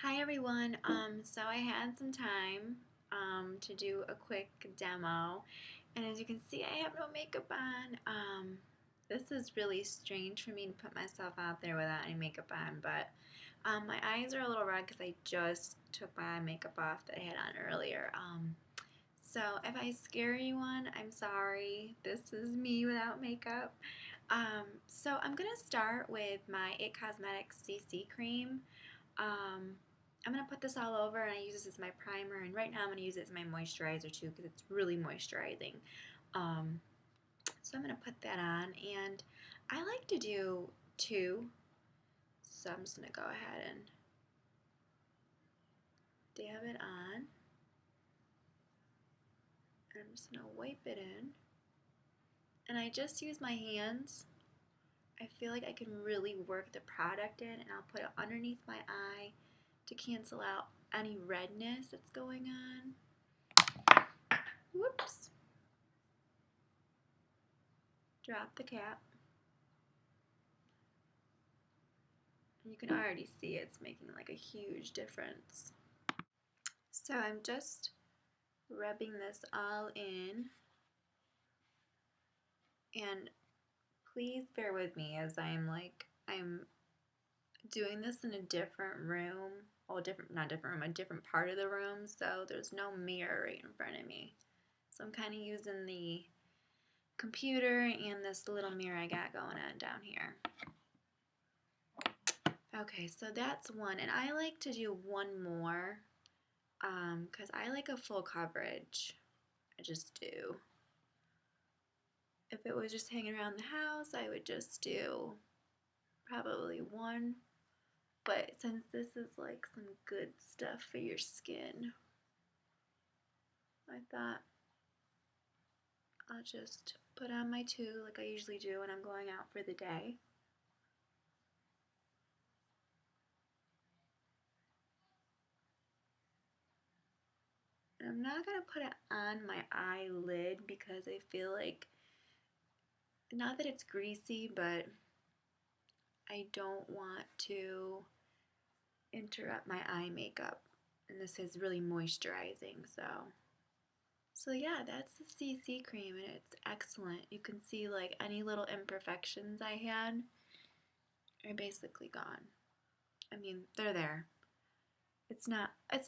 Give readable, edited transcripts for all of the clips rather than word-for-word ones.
Hi everyone. So I had some time to do a quick demo, and as you can see, I have no makeup on. This is really strange for me to put myself out there without any makeup on, but my eyes are a little red because I just took my makeup off that I had on earlier. So if I scare anyone, I'm sorry. This is me without makeup. So I'm gonna start with my It Cosmetics CC cream. Um, I'm going to put this all over, and I use this as my primer, and right now I'm going to use it as my moisturizer too because it's really moisturizing. So I'm going to put that on, and I like to do two, so I'm just going to go ahead and dab it on, and I'm just going to wipe it in, and I just use my hands. I feel like I can really work the product in, and I'll put it underneath my eye to cancel out any redness that's going on. Whoops. Drop the cap. You can already see it's making like a huge difference. So I'm just rubbing this all in, and please bear with me as I'm doing this in a different room, well, not different room, a different part of the room, so there's no mirror right in front of me. So I'm kind of using the computer and this little mirror I got going on down here. Okay, so that's one, and I like to do one more because I like a full coverage. I just do. If it was just hanging around the house, I would just do probably one. But since this is like some good stuff for your skin, I thought I'll just put on my two like I usually do when I'm going out for the day. And I'm not going to put it on my eyelid because I feel like, not that it's greasy, but I don't want to interrupt my eye makeup. And this is really moisturizing, so yeah, that's the CC cream, and it's excellent. You can see like any little imperfections I had are basically gone. I mean, they're there. It's not, I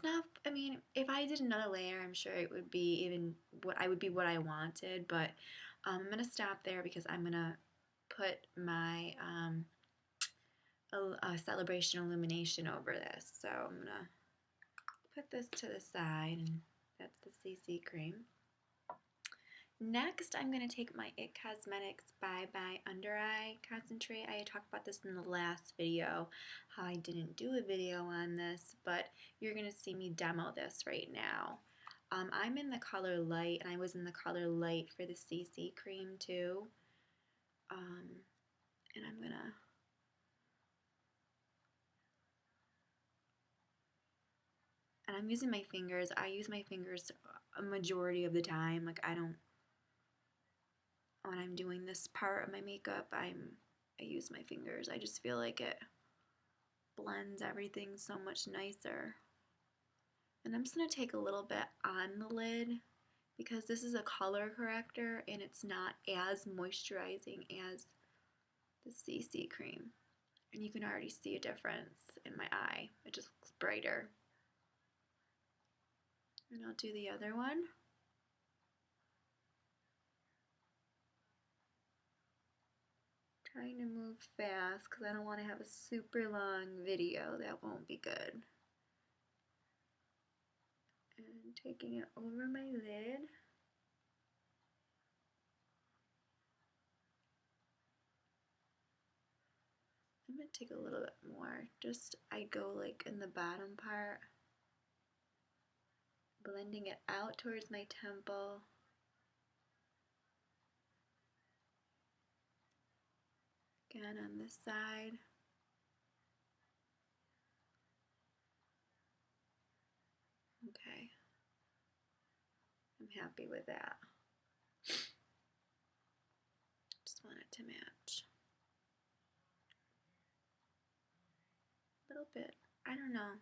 mean, if I did another layer, I'm sure it would be even what I wanted, but I'm going to stop there because I'm going to put my Celebration Illumination over this. So I'm going to put this to the side, and that's the CC cream. Next, I'm going to take my It Cosmetics Bye Bye Under Eye Concentrate. I talked about this in the last video, how I didn't do a video on this, but you're going to see me demo this right now. I'm in the color Light, and I was in the color Light for the CC cream too. And I'm going to... And I'm using my fingers. I use my fingers a majority of the time. Like, when I'm doing this part of my makeup, I use my fingers. I just feel like it blends everything so much nicer. And I'm just going to take a little bit on the lid because this is a color corrector and it's not as moisturizing as the CC cream. And you can already see a difference in my eye. It just looks brighter. And I'll do the other one. Trying to move fast because I don't want to have a super long video. That won't be good. And taking it over my lid. I'm going to take a little bit more. Just, I go like in the bottom part, blending it out towards my temple. Again on this side. Okay. I'm happy with that. Just want it to match. A little bit, I don't know.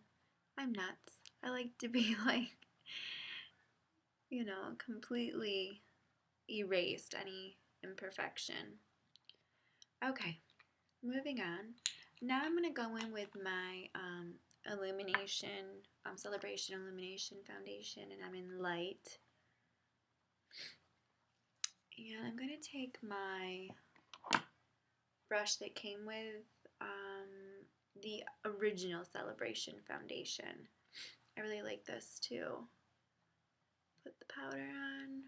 I'm nuts. I like to be like, you know, completely erased any imperfection. Okay, moving on. Now I'm going to go in with my Illumination, Celebration Illumination Foundation, and I'm in light. And I'm going to take my brush that came with the original Celebration Foundation. I really like this too. Put the powder on.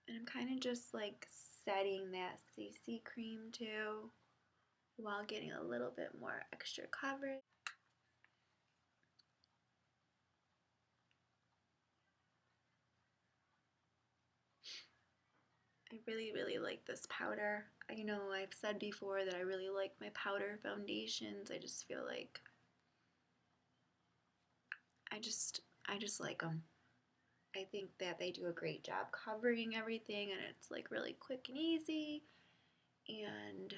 And I'm kind of just like setting that CC cream too while getting a little bit more extra coverage. I really, really like this powder. You know, I've said before that I really like my powder foundations. I just feel like I just like them. I think that they do a great job covering everything, and it's like really quick and easy. And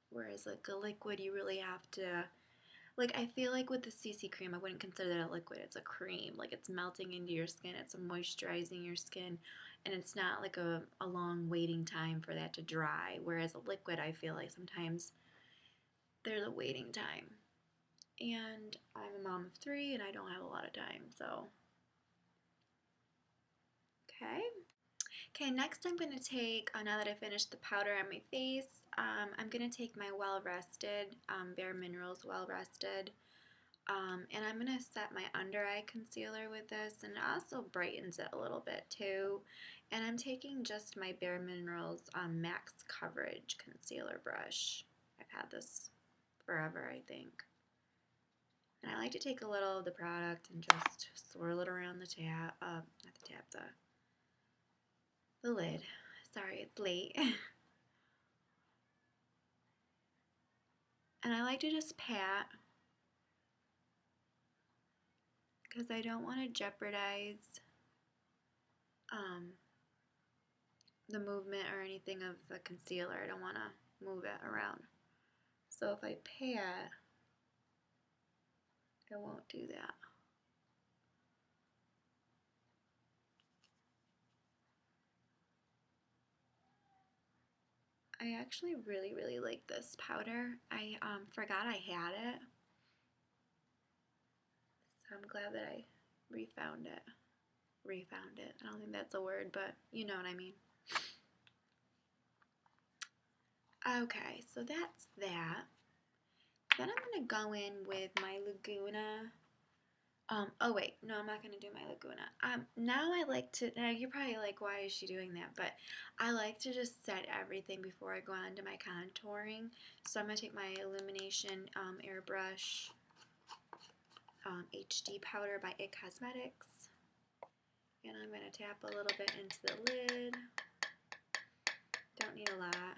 whereas like a liquid, you really have to, like, I feel like with the CC cream, I wouldn't consider that a liquid. It's a cream. Like, it's melting into your skin. It's moisturizing your skin. And it's not like a long waiting time for that to dry. Whereas a liquid, I feel like sometimes there's a waiting time. And I'm a mom of 3 and I don't have a lot of time, so. Okay, next I'm going to take, now that I finished the powder on my face, I'm going to take my Well Rested, Bare Minerals Well Rested, and I'm going to set my under eye concealer with this, and it also brightens it a little bit too. And I'm taking just my Bare Minerals Max Coverage Concealer Brush. I've had this forever, I think. And I like to take a little of the product and just swirl it around the tab, not the tab, the lid. Sorry, it's late. And I like to just pat because I don't want to jeopardize the movement or anything of the concealer. I don't want to move it around. So if I pat, I won't do that. I actually really, really like this powder. I forgot I had it. So I'm glad that I refound it. I don't think that's a word, but you know what I mean. Okay, so that's that. Then I'm going to go in with my Laguna. Oh wait, no, I'm not going to do my Laguna. Now I like to, now you're probably like, why is she doing that? But I like to just set everything before I go on to my contouring. So I'm going to take my Illumination Airbrush HD powder by It Cosmetics. And I'm going to tap a little bit into the lid. Don't need a lot,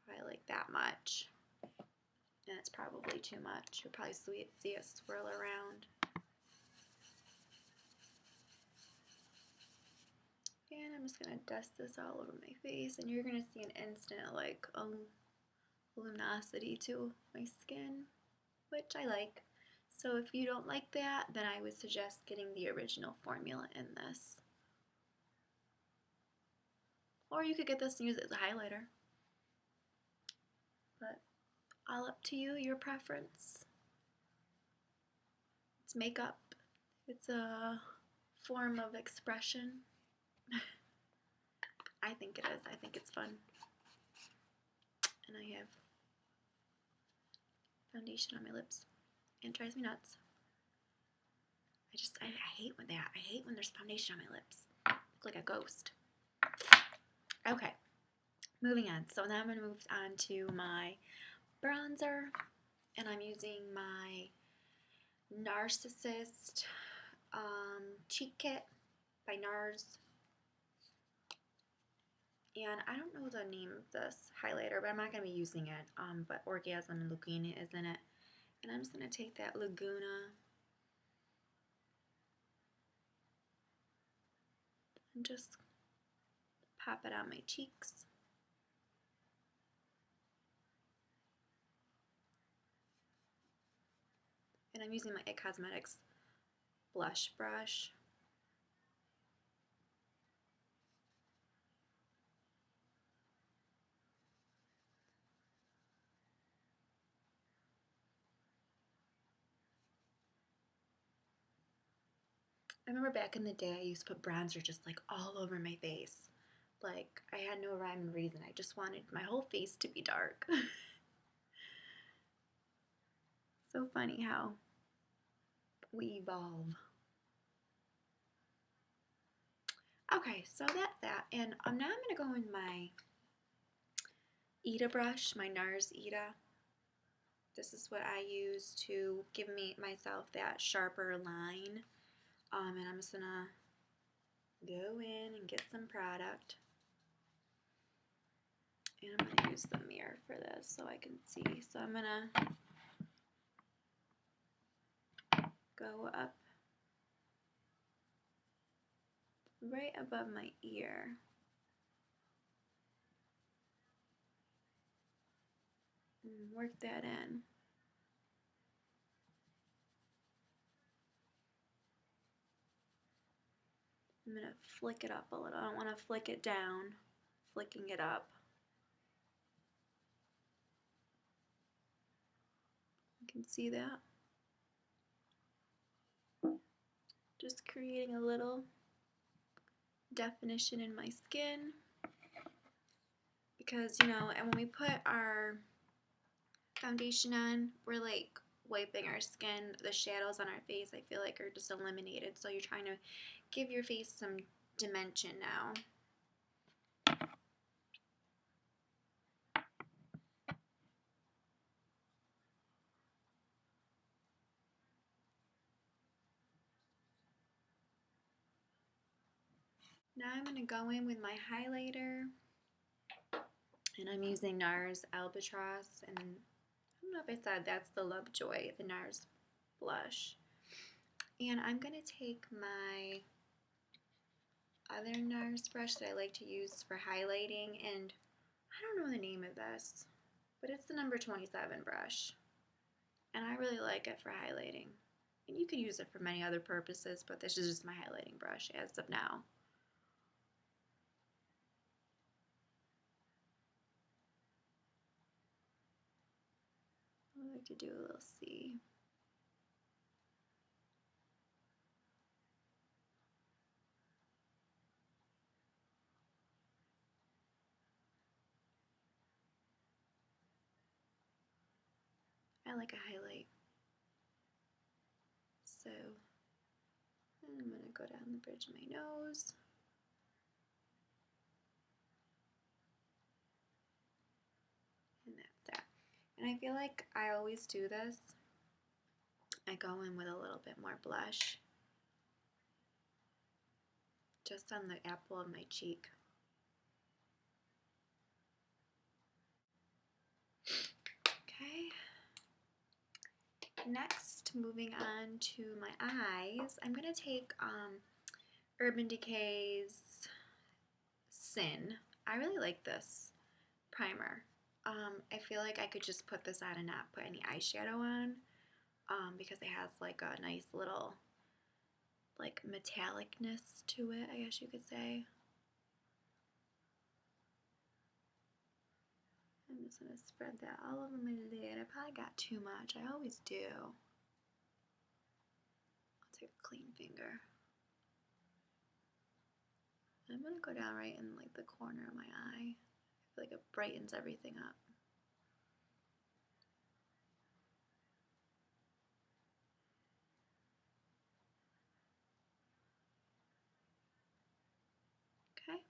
probably like that much. And it's probably too much. You'll probably see it swirl around. And I'm just going to dust this all over my face, and you're going to see an instant, like, luminosity to my skin, which I like. So if you don't like that, then I would suggest getting the original formula in this. Or you could get this and use it as a highlighter. But all up to you, your preference. It's makeup. It's a form of expression. I think it is. I think it's fun. And I have foundation on my lips. And it drives me nuts. I hate when that. I hate when there's foundation on my lips. I look like a ghost. Okay. Moving on. So now I'm going to move on to my bronzer. And I'm using my Narcissist Cheek Kit by Nars. And I don't know the name of this highlighter, but I'm not going to be using it. But Orgasm Laguna is in it. And I'm just going to take that Laguna and just pop it on my cheeks. And I'm using my IT Cosmetics blush brush. I remember back in the day I used to put bronzer just like all over my face. Like I had no rhyme and reason. I just wanted my whole face to be dark. So funny how we evolve. Okay, so that's that. And now I'm going to go in my Ita brush, my Nars Ita. This is what I use to give myself that sharper line. And I'm just going to go in and get some product. And I'm going to use the mirror for this so I can see. So I'm going to go up right above my ear. And work that in. I'm going to flick it up a little. I don't want to flick it down, flicking it up. You can see that. Just creating a little definition in my skin. Because, you know, and when we put our foundation on, we're like wiping our skin. The shadows on our face, I feel like, are just eliminated. So you're trying to give your face some dimension now. Now I'm going to go in with my highlighter. And I'm using Nars-Albatross. And I don't know if I said that's the Lovejoy, the Nars blush. And I'm going to take my other Nars brush that I like to use for highlighting, and I don't know the name of this, but it's the number 27 brush, and I really like it for highlighting. And you could use it for many other purposes, but this is just my highlighting brush as of now. I like to do a little C. I like a highlight. So I'm going to go down the bridge of my nose. And that's that. And I feel like I always do this. I go in with a little bit more blush. Just on the apple of my cheek. Okay. Next, moving on to my eyes, I'm going to take Urban Decay's Sin. I really like this primer. I feel like I could just put this on and not put any eyeshadow on because it has like a nice little like metallicness to it, I guess you could say. I'm just going to spread that all over my lid. I probably got too much. I always do. I'll take a clean finger. I'm going to go down right in like the corner of my eye. I feel like it brightens everything up. Okay.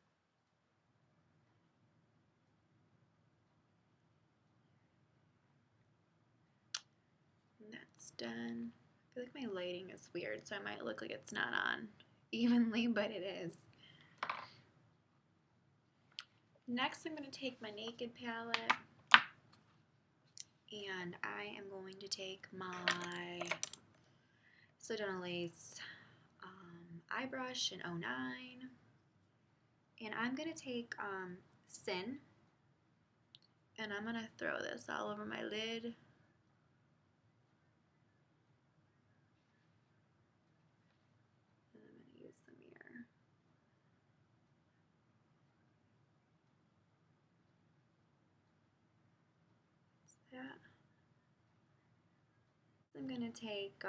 And that's done. I feel like my lighting is weird, so I might look like it's not on evenly, but it is. Next, I'm going to take my Naked palette, and I am going to take my SmolderEyes eye brush in 09, and I'm going to take Sin, and I'm going to throw this all over my lid. that. I'm gonna take,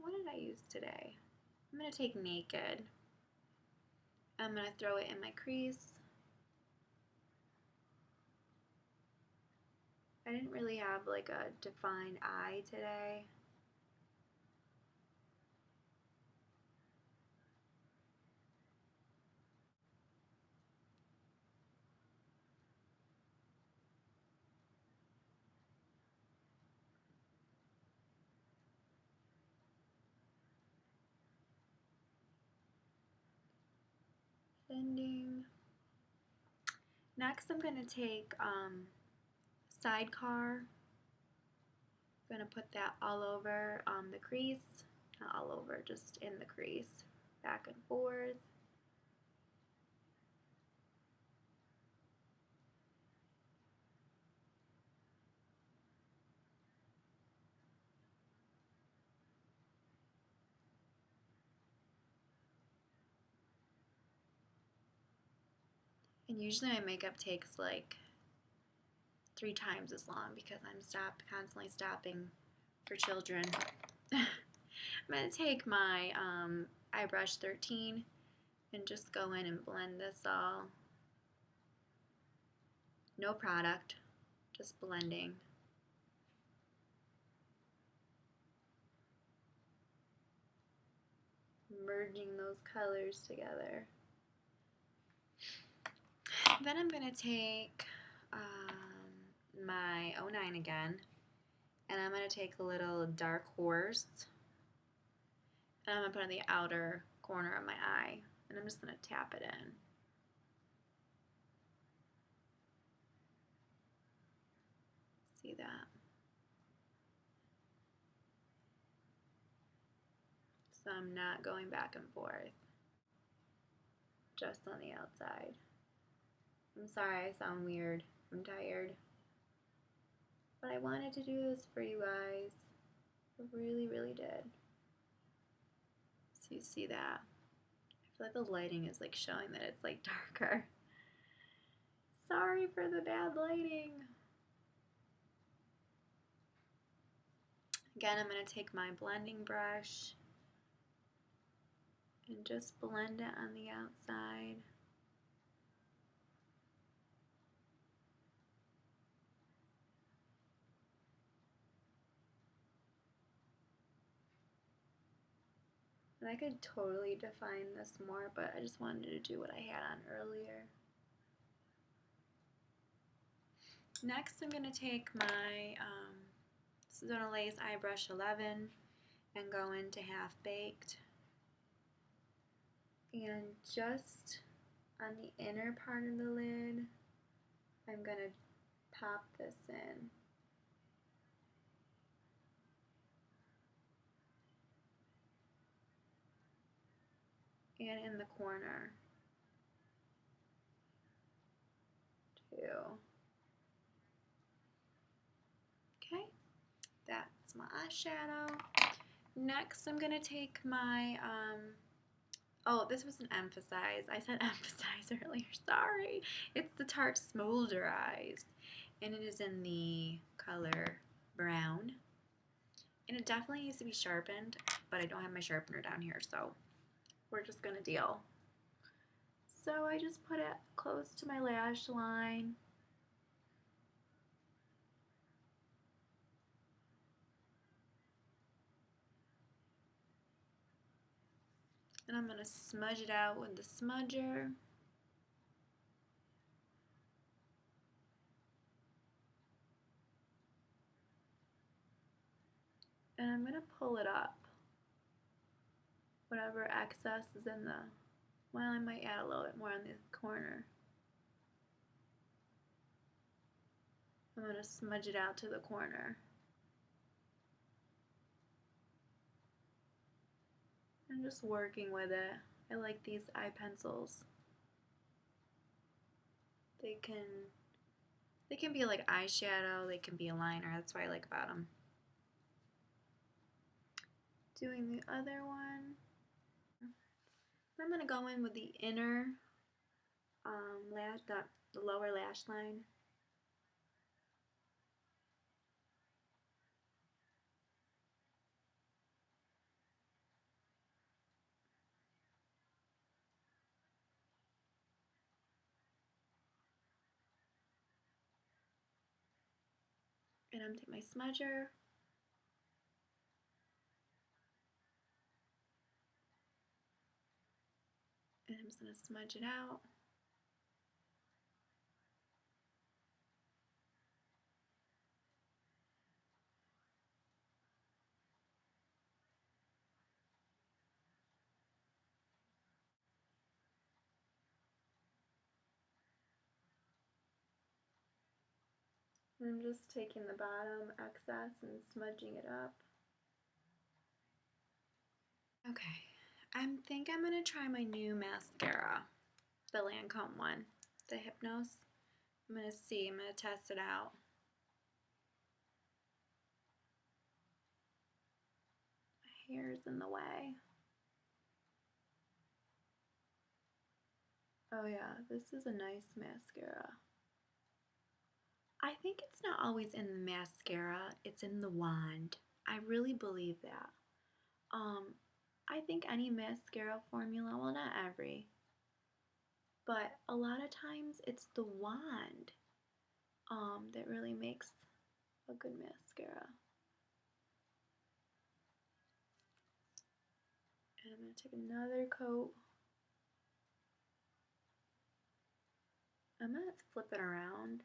what did I use today? I'm gonna take Naked. I'm gonna throw it in my crease. I didn't really have like a defined eye today. Blending. Next I'm gonna take sidecar. I'm gonna put that all over the crease, not all over, just in the crease, back and forth. And usually my makeup takes like 3 times as long because I'm constantly stopping for children. I'm going to take my eye brush 13 and just go in and blend this all. No product, just blending. Merging those colors together. Then I'm going to take my 09 again, and I'm going to take a little darkhorse, and I'm going to put it on the outer corner of my eye, and I'm just going to tap it in. See that? So I'm not going back and forth, just on the outside. I'm sorry I sound weird. I'm tired. But I wanted to do this for you guys. I really, really did. So you see that? I feel like the lighting is like showing that it's like darker. Sorry for the bad lighting. Again, I'm going to take my blending brush and just blend it on the outside. And I could totally define this more, but I just wanted to do what I had on earlier. Next, I'm going to take my SmolderEyes Eye Brush 11 and go into Half Baked. And just on the inner part of the lid, I'm going to pop this in. And in the corner, too. Okay, that's my eyeshadow. Next, I'm going to take my, oh, this was an emphasize. I said emphasize earlier, sorry. It's the Tarte SmolderEyes, and it is in the color brown. And it definitely needs to be sharpened, but I don't have my sharpener down here, so we're just going to deal. So I just put it close to my lash line. And I'm going to smudge it out with the smudger. And I'm going to pull it up. Whatever excess is in the, well, I might add a little bit more on the corner. I'm going to smudge it out to the corner. I'm just working with it. I like these eye pencils. They can be like eyeshadow, they can be a liner. That's what I like about them. Doing the other one. I'm going to go in with the inner lash, the lower lash line. And I'm going to take my smudger. And I'm just going to smudge it out. I'm just taking the bottom excess and smudging it up. Okay, I think I'm going to try my new mascara, the Lancome one, the Hypnose. I'm going to see, I'm going to test it out. My hair's in the way. Oh yeah, this is a nice mascara. I think it's not always in the mascara, it's in the wand. I really believe that. I think any mascara formula, well not every, but a lot of times it's the wand that really makes a good mascara. And I'm going to take another coat. I'm going to flip it around.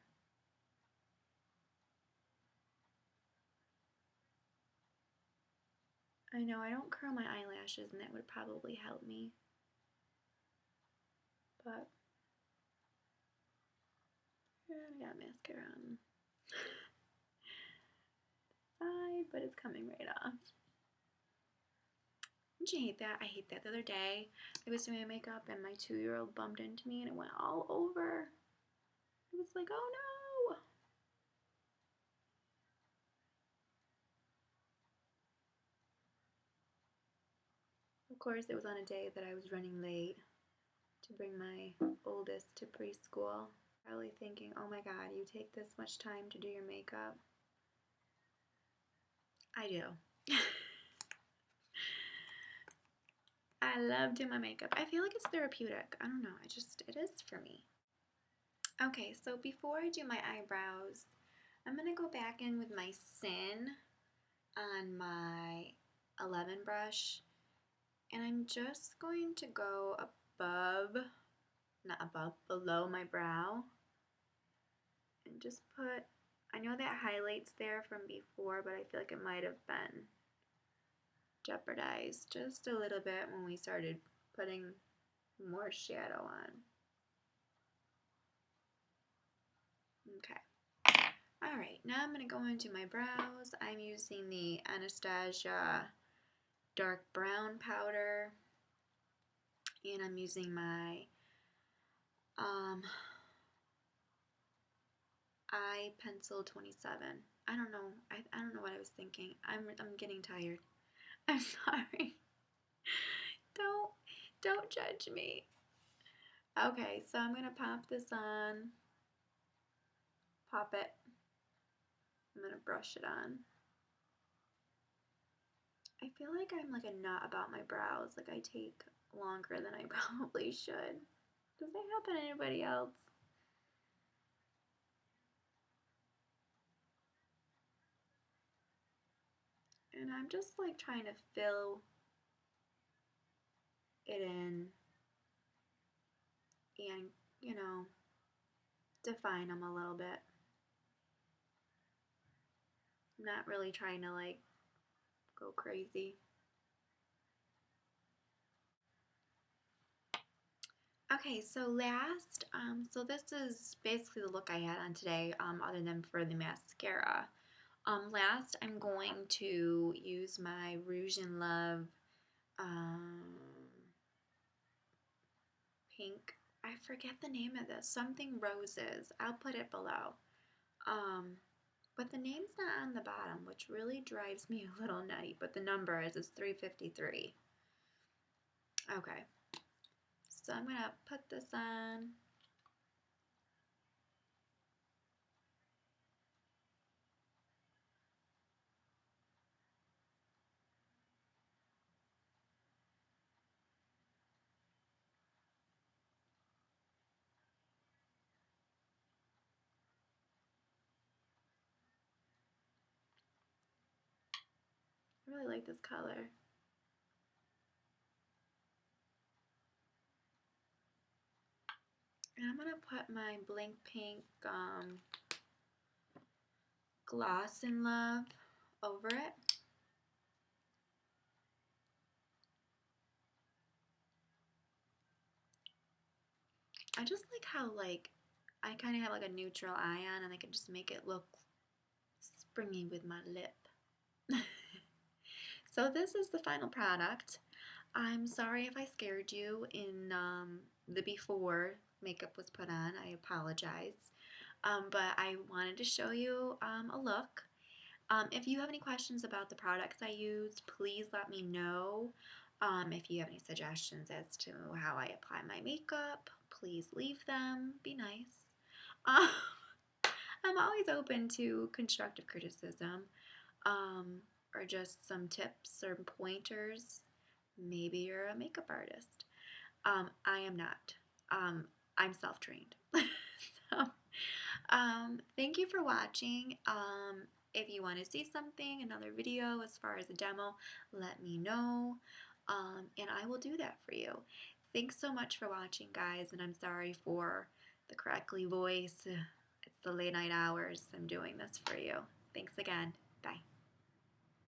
I know I don't curl my eyelashes and that would probably help me. But I got mascara on the side, but it's coming right off. Don't you hate that? I hate that. The other day, I was doing my makeup and my 2-year-old bumped into me and it went all over. It was like, oh no! Of course, it was on a day that I was running late to bring my oldest to preschool. Probably thinking, oh my god, you take this much time to do your makeup? I do. I love doing my makeup. I feel like it's therapeutic. I don't know. It is for me. Okay, so before I do my eyebrows, I'm going to go back in with my Sin on my 11 brush. And I'm just going to go below my brow. And just put, I know that highlight's there from before, but I feel like it might have been jeopardized just a little bit when we started putting more shadow on. Okay. Alright, now I'm going to go into my brows. I'm using the Anastasia dark brown powder. And I'm using my eye pencil 27. I don't know. I don't know what I was thinking. I'm getting tired. I'm sorry. Don't judge me. Okay, so I'm gonna pop this on. Pop it. I'm gonna brush it on. I feel like I'm like a nut about my brows. Like I take longer than I probably should. Does that happen to anybody else? And I'm just like trying to fill it in and, you know, define them a little bit. I'm not really trying to like go crazy. Okay, so last, so this is basically the look I had on today, other than for the mascara. Last, I'm going to use my Rouge in Love pink. I forget the name of this. Something Roses. I'll put it below. But the name's not on the bottom, which really drives me a little nutty. But the number is 353. Okay. So I'm going to put this on. really like this color. And I'm going to put my Bling Pink Gloss in Love over it. I just like how like I kind of have like a neutral eye on, and I can just make it look springy with my lip. So this is the final product. I'm sorry if I scared you in the before makeup was put on. I apologize. But I wanted to show you a look. If you have any questions about the products I use, please let me know. If you have any suggestions as to how I apply my makeup, please leave them. Be nice. Um, I'm always open to constructive criticism, or just some tips or pointers. Maybe you're a makeup artist. I am not. I'm self-trained. So, thank you for watching. If you want to see something, another video as far as a demo, let me know, and I will do that for you. Thanks so much for watching, guys, and I'm sorry for the crackly voice. It's the late night hours. I'm doing this for you. Thanks again. Bye.